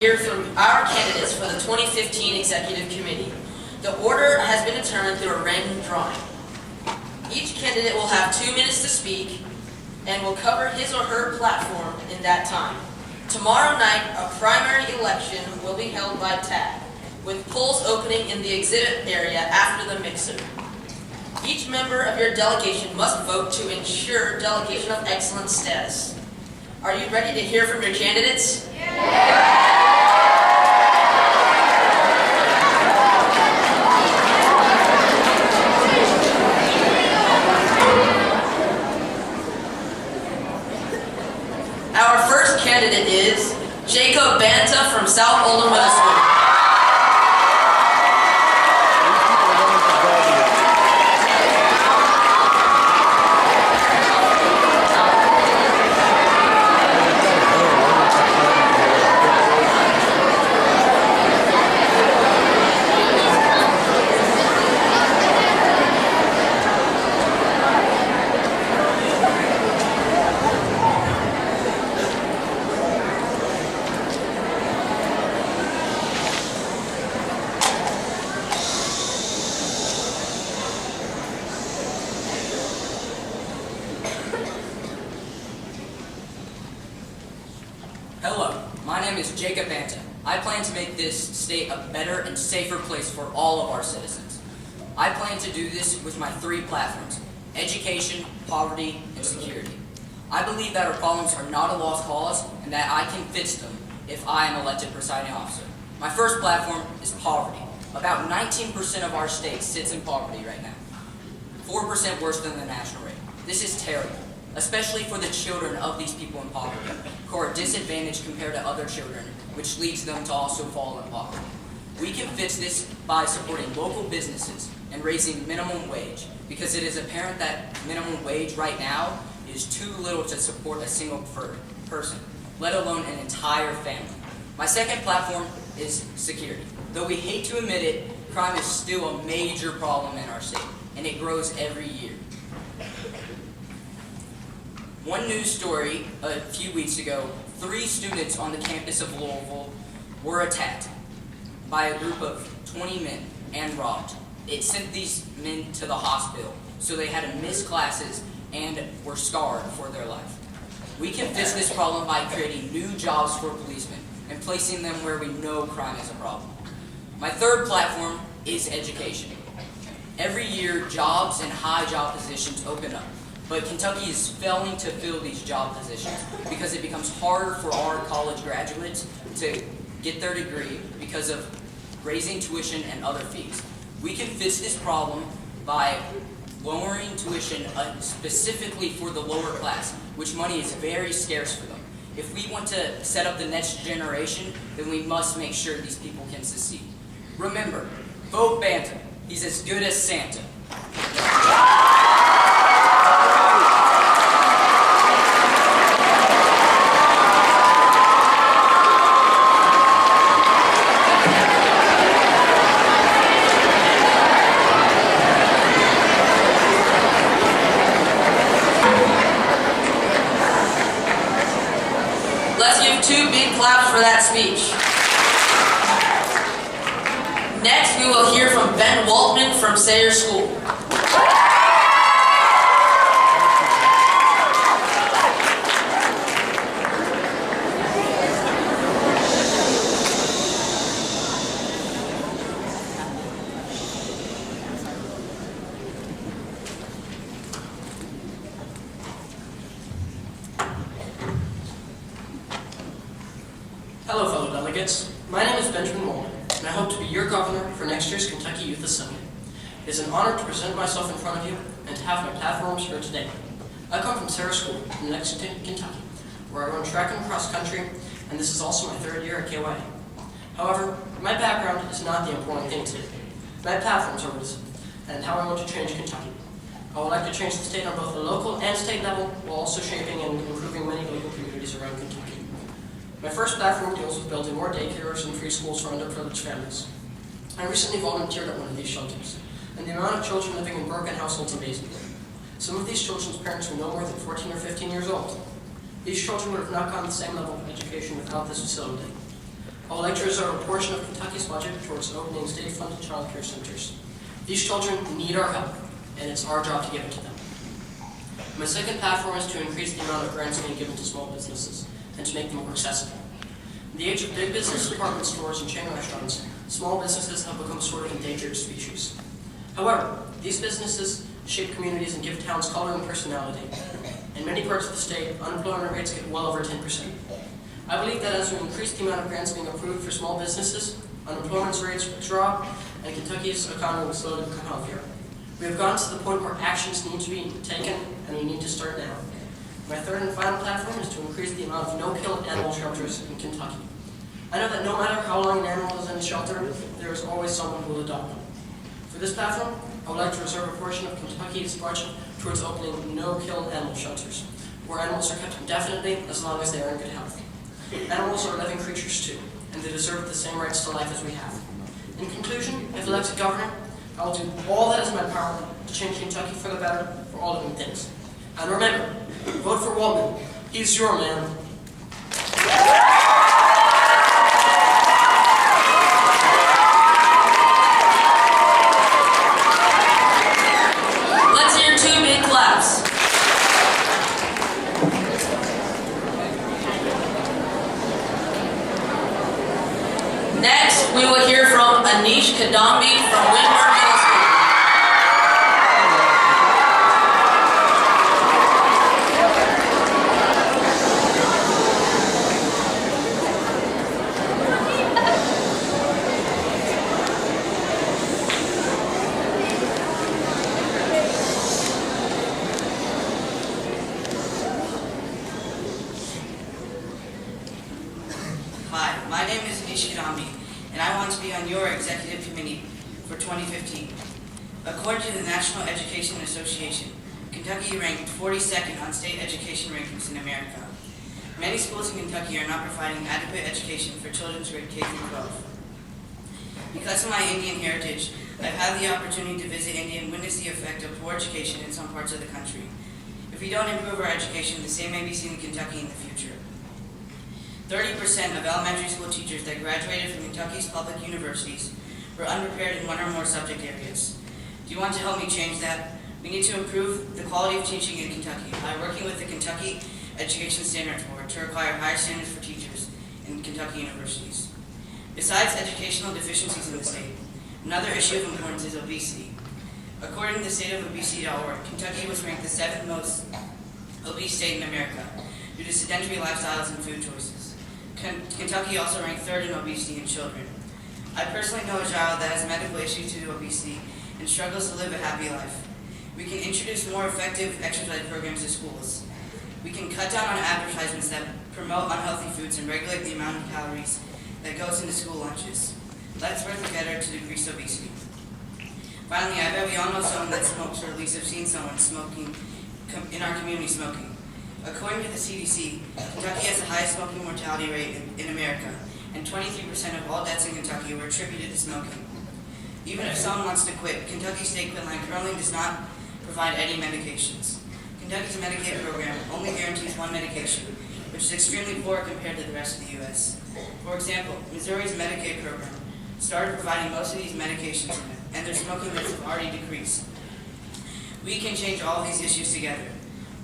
Hear from our candidates for the 2015 Executive Committee. The order has been determined through a random drawing. Each candidate will have 2 minutes to speak and will cover his or her platform in that time. Tomorrow night, a primary election will be held by tag, with polls opening in the exhibit area after the mixer. Each member of your delegation must vote to ensure delegation of excellence status. Are you ready to hear from your candidates? Yeah. Our first candidate is Jacob Banta from South Walton Middle School. Hello, my name is Jacob Banta. I plan to make this state a better and safer place for all of our citizens. I plan to do this with my 3 platforms: education, poverty, and security. I believe that our problems are not a lost cause and that I can fix them if I am elected presiding officer. My first platform is poverty. About 19% of our state sits in poverty right now, 4% worse than the national rate. This is terrible, especially for the children of these people in poverty, who are disadvantaged compared to other children, which leads them to also fall in poverty. We can fix this by supporting local businesses and raising minimum wage, because it is apparent that minimum wage right now is too little to support a single person, let alone an entire family. My second platform is security. Though we hate to admit it, crime is still a major problem in our state, and it grows every year. One news story a few weeks ago, 3 students on the campus of Louisville were attacked by a group of 20 men and robbed. It sent these men to the hospital, so they had to miss classes and were scarred for their life. We can fix this problem by creating new jobs for policemen and placing them where we know crime is a problem. My third platform is education. Every year, jobs and high job positions open up. But Kentucky is failing to fill these job positions because it becomes harder for our college graduates to get their degree because of raising tuition and other fees. We can fix this problem by lowering tuition specifically for the lower class, which money is very scarce for them. If we want to set up the next generation, then we must make sure these people can succeed. Remember, vote Banta. He's as good as Santa. Let's give 2 big claps for that speech. Next, we will hear from Walton from Sayre School. Hello, fellow delegates. My name is Benjamin Walton, and I hope to be your governor for next year's Kentucky Youth Assembly. It is an honor to present myself in front of you and to have my platforms here today. I come from Sayre School in Lexington, Kentucky, where I run track and cross country, and this is also my 3rd year at KYA. However, my background is not the important thing today. My platforms are what is, and how I want to change Kentucky. I would like to change the state on both the local and state level, while also shaping and improving many local communities around Kentucky. My first platform deals with building more daycares and free schools for underprivileged families. I recently volunteered at one of these shelters, and the amount of children living in broken households amazed me. Some of these children's parents were no more than 14 or 15 years old. These children would have not gotten the same level of education without this facility. I to reserve a portion of Kentucky's budget towards opening state-funded child care centers. These children need our help, and it's our job to give it to them. My second platform is to increase the amount of grants being given to small businesses and to make them more accessible. In the age of big business, department stores, and chain restaurants, small businesses have become sort of endangered species. However, these businesses shape communities and give towns color and personality. In many parts of the state, unemployment rates get well over 10%. I believe that as we increase the amount of grants being approved for small businesses, unemployment rates will drop, and Kentucky's economy will slowly become healthier. We have gotten to the point where actions need to be taken, and we need to start now. My third and final platform is to increase the amount of no-kill animal shelters in Kentucky. I know that no matter how long an animal is in a shelter, there is always someone who will adopt them. For this platform, I would like to reserve a portion of Kentucky's budget towards opening no-kill animal shelters, where animals are kept indefinitely as long as they are in good health. Animals are living creatures too, and they deserve the same rights to life as we have. In conclusion, if elected governor, I will do all that is in my power to change Kentucky for the better for all living things. And remember, vote for Walton. He's your man. Let's hear 2 big claps. Next, we will hear from Anish Kadambi from Windward Middle School. Hi, my name is Ishigami, and I want to be on your executive committee for 2015. According to the National Education Association, Kentucky ranked 42nd on state education rankings in America. Many schools in Kentucky are not providing adequate education for children grade K through 12. Because of my Indian heritage, I've had the opportunity to visit India and witness the effect of poor education in some parts of the country. If we don't improve our education, the same may be seen in Kentucky in the future. 30% of elementary school teachers that graduated from Kentucky's public universities were unprepared in one or more subject areas. Do you want to help me change that? We need to improve the quality of teaching in Kentucky by working with the Kentucky Education Standards Board to require higher standards for teachers in Kentucky universities. Besides educational deficiencies in the state, another issue of importance is obesity. According to the stateofobesity.org, Kentucky was ranked the 7th most obese state in America due to sedentary lifestyles and food choices. Kentucky also ranked 3rd in obesity in children. I personally know a child that has medical issues due to obesity and struggles to live a happy life. We can introduce more effective exercise programs to schools. We can cut down on advertisements that promote unhealthy foods and regulate the amount of calories that goes into school lunches. Let's work together to decrease obesity. Finally, I bet we all know someone that smokes, or at least have seen someone smoking in our community smoking. According to the CDC, Kentucky has the highest smoking mortality rate in America, and 23% of all deaths in Kentucky were attributed to smoking. Even if someone wants to quit, Kentucky's state quit line currently does not provide any medications. Kentucky's Medicaid program only guarantees one medication, which is extremely poor compared to the rest of the U.S. For example, Missouri's Medicaid program started providing most of these medications, and their smoking rates have already decreased. We can change all of these issues together.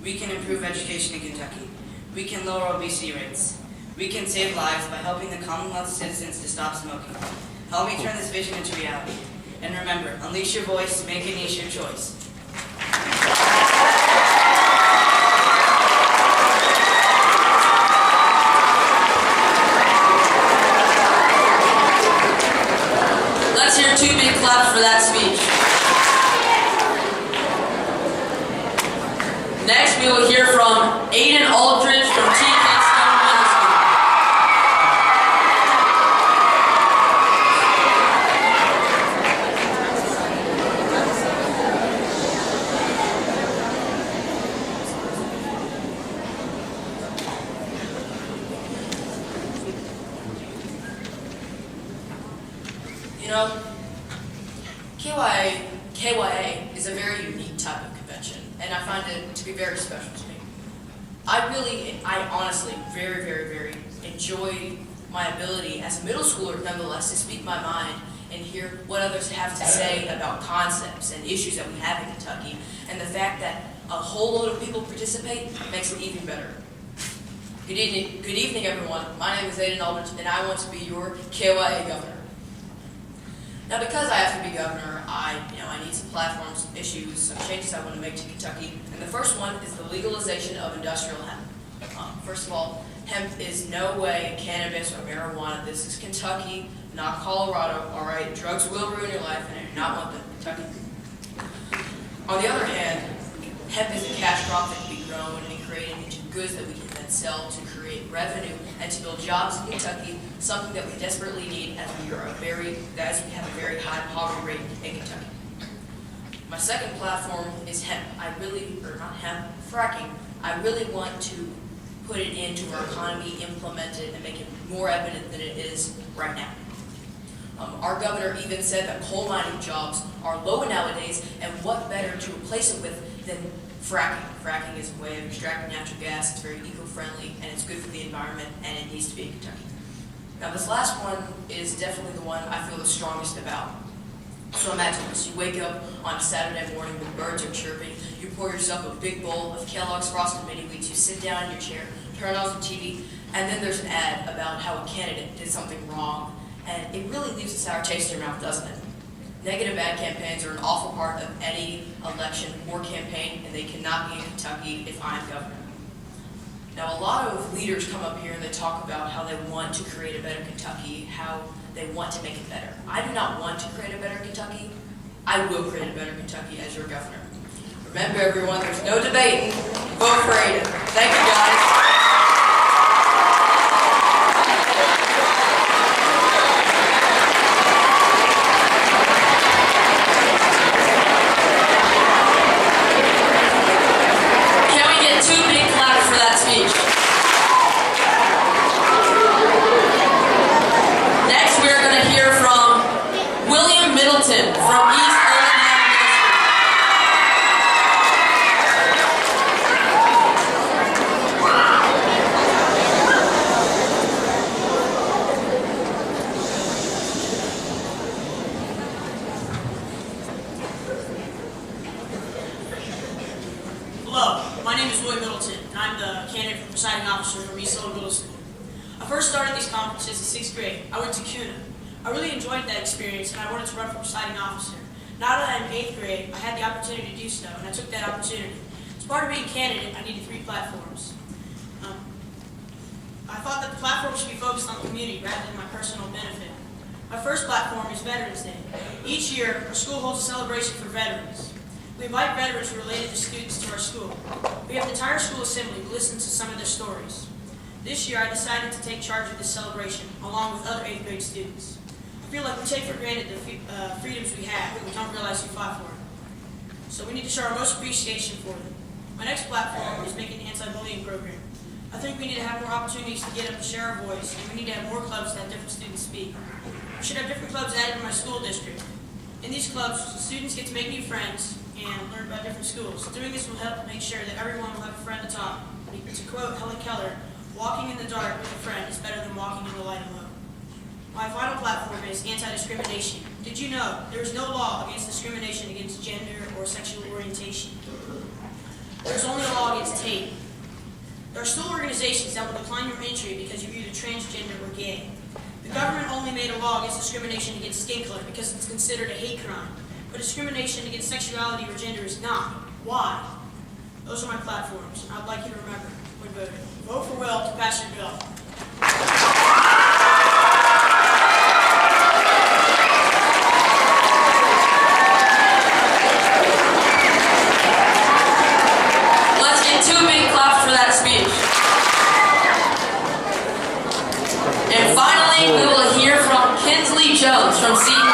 We can improve education in Kentucky. We can lower obesity rates. We can save lives by helping the Commonwealth citizens to stop smoking. Help me turn this vision into reality. And remember, unleash your voice, make Anish your choice. Let's hear 2 big claps for that speech. Next, we will hear from Aiden Aldridge from TK Stone Middle School. You know, KYA is a very unique type of convention, and I find it to be very special to me. I honestly very enjoy my ability as a middle schooler, nonetheless, to speak my mind and hear what others have to say about concepts and issues that we have in Kentucky. And the fact that a whole load of people participate makes it even better. Good evening, everyone. My name is Alderton, and I want to be your KYA governor. Now, because I have to be governor, I need some platforms, some issues, some changes I want to make to Kentucky. And the first one is the legalization of industrial hemp. First of all, hemp is no way cannabis or marijuana. This is Kentucky, not Colorado, all right? Drugs will ruin your life, and I do not want them in Kentucky. On the other hand, hemp is a cash crop that can be grown and created into goods that we can then sell to create revenue and to build jobs in Kentucky, something that we desperately need as we have a very high poverty rate in Kentucky. My second platform is hemp. Fracking. I really want to put it into our economy, implement it, and make it more evident than it is right now. Our governor even said that coal mining jobs are low nowadays, and what better to replace it with than fracking. Fracking is a way of extracting natural gas. It's very eco-friendly, and it's good for the environment, and it needs to be in Kentucky. Now, this last one is definitely the one I feel the strongest about. So imagine this. You wake up on a Saturday morning, the birds are chirping, you pour yourself a big bowl of Kellogg's Frosted Mini Wheats, you sit down in your chair, turn on the TV, and then there's an ad about how a candidate did something wrong, and it really leaves a sour taste in your mouth, doesn't it? Negative ad campaigns are an awful part of any election or campaign, and they cannot be in Kentucky if I'm governor. Now, a lot of leaders come up here and they talk about how they want to create a better Kentucky, how they want to make it better. I do not want to create a better Kentucky. I will create a better Kentucky as your governor. Remember, everyone, there's no debating. Vote for Ada. Thank you, guys. Milton from East Hello, my name is Milton, and I'm the candidate for presiding officer from East Middle School. I first started these conferences in 6th grade. I went to CUNA. I really enjoyed that experience, and I wanted to run for presiding officer. Now that I'm in 8th grade, I had the opportunity to do so, and I took that opportunity. As part of being a candidate, I needed 3 platforms. I thought that the platform should be focused on the community rather than my personal benefit. My first platform is Veterans Day. Each year, our school holds a celebration for veterans. We invite veterans who are related to students to our school. We have an entire school assembly to listen to some of their stories. This year, I decided to take charge of this celebration, along with other 8th grade students. I feel like we take for granted the freedoms we have, but we don't realize we fought for them. So we need to show our most appreciation for them. My next platform is making an anti-bullying program. I think we need to have more opportunities to get up and share our voice, and we need to have more clubs that different students speak. We should have different clubs added in my school district. In these clubs, students get to make new friends and learn about different schools. Doing this will help make sure that everyone will have a friend to talk. To quote Helen Keller, walking in the dark with a friend is better than walking in the light alone. My final platform is anti-discrimination. Did you know there is no law against discrimination against gender or sexual orientation? There's only a law against hate. There are still organizations that will decline your entry because you're either transgender or gay. The government only made a law against discrimination against skin color because it's considered a hate crime. But discrimination against sexuality or gender is not. Why? Those are my platforms. I'd like you to remember when voting. Vote for Will to pass your bill. Let's get 2 big claps for that speech. And finally, we will hear from Tinsley Jones from Seton.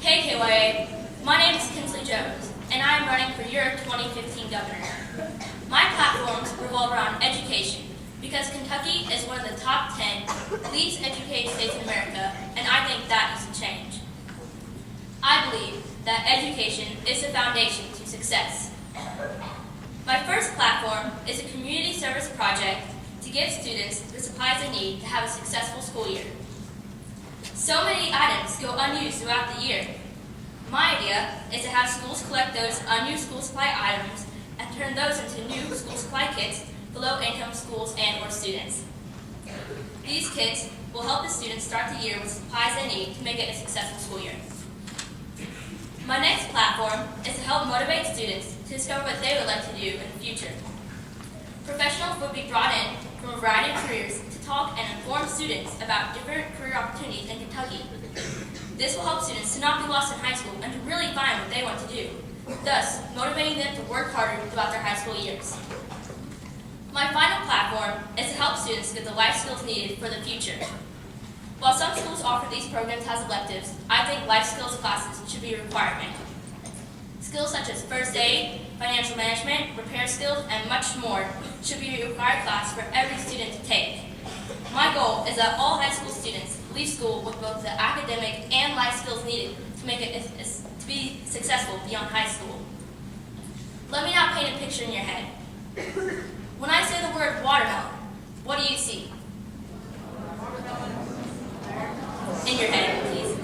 Hey KYA, my name is Tinsley Jones, and I am running for your 2015 governor. revolve around education, because Kentucky is one of the top 10 least educated states in America, and I think that needs to change. I believe that education is the foundation to success. My first platform is a community service project to give students the supplies they need to have a successful school year. So many items go unused throughout the year. My idea is to have schools collect those unused school supply items and turn those into new school supply kits for low-income schools and/or students. These kits will help the students start the year with supplies they need to make it a successful school year. My next platform is to help motivate students to discover what they would like to do in the future. Professionals will be brought in from a variety of careers to talk and inform students about different career opportunities in Kentucky. This will help students to not be lost in high school and to really find what they want to do, thus motivating them to work harder throughout their high school years. My final platform is to help students get the life skills needed for the future. While some schools offer these programs as electives, I think life skills classes should be a requirement. Skills such as first aid, financial management, repair skills, and much more should be a required class for every student to take. My goal is that all high school students leave school with both the academic and life skills needed to make it to be successful beyond high school. Let me now paint a picture in your head. When I say the word watermelon, what do you see? In your head, please.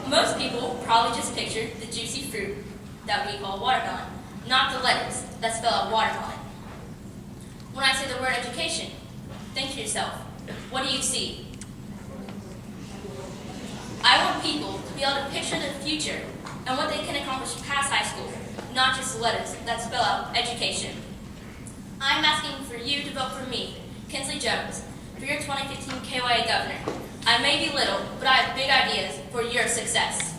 Most people probably just picture the juicy fruit that we call watermelon, not the letters that spell out watermelon. When I say the word education, think to yourself, what do you see? I want people to be able to picture their future and what they can accomplish past high school, not just the letters that spell out education. I'm asking for you to vote for me, Tinsley Jones, for your 2015 KYA governor. I may be little, but I have big ideas for your success.